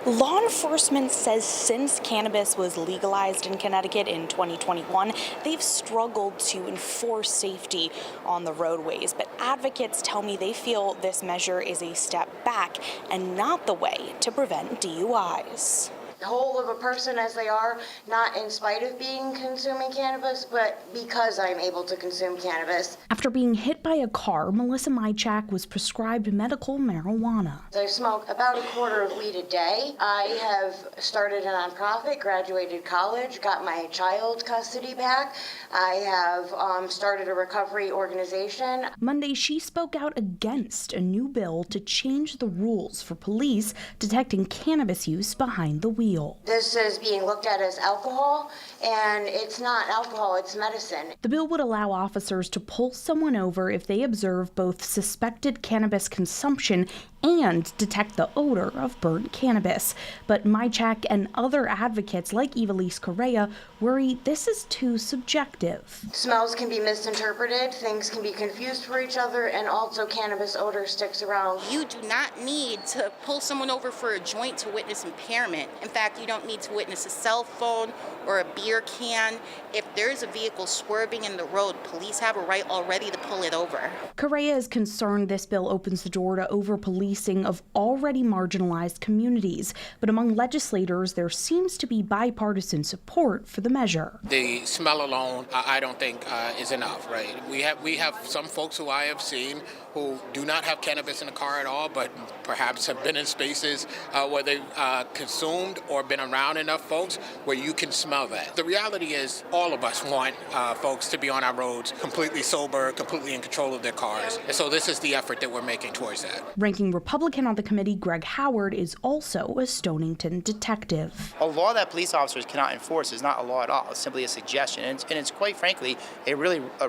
Law enforcement says since cannabis was legalized in Connecticut in 2021, they've struggled to enforce safety on the roadways. But advocates tell me they feel this measure is a step back and not the way to prevent DUIs. Whole of a person as they are, not in spite of being consuming cannabis, but because I'm able to consume cannabis. After being hit by a car, Melissa Mychak was prescribed medical marijuana. I smoke about a quarter of weed a day. I have started a nonprofit, graduated college, got my child custody back. I have started a recovery organization. Monday, she spoke out against a new bill to change the rules for police detecting cannabis use behind the wheel. This is being looked at as alcohol, and it's not alcohol, it's medicine. The bill would allow officers to pull someone over if they observe both suspected cannabis consumption and detect the odor of burnt cannabis. But Mychak and other advocates like Evelise Correa worry this is too subjective. Smells can be misinterpreted, things can be confused for each other, and also cannabis odor sticks around. You do not need to pull someone over for a joint to witness impairment. In fact, you don't need to witness a cell phone or a beer can. If there's a vehicle swerving in the road, police have a right already to pull it over. Correa is concerned this bill opens the door to over-policing of already marginalized communities. But among legislators, there seems to be bipartisan support for the measure. The smell alone, I don't think is enough, right? We have some folks who I have seen who do not have cannabis in the car at all, but perhaps have been in spaces where they've consumed or been around enough folks where you can smell that. The reality is all of us want folks to be on our roads completely sober, completely in control of their cars. And so this is the effort that we're making towards that. Ranking Republican on the committee, Greg Howard, is also a Stonington detective. A law that police officers cannot enforce is not a law at all. It's simply a suggestion. And it's quite frankly a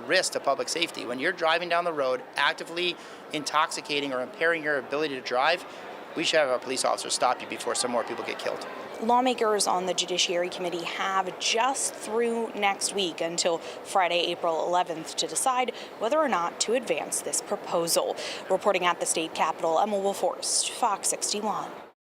risk to public safety. When you're driving down the road actively intoxicating or impairing your ability to drive, we should have our police officers stop you before some more people get killed. Lawmakers on the Judiciary Committee have just through next week until Friday, April 11th to decide whether or not to advance this proposal. Reporting at the state capitol, Emma Wolforst, Fox 61.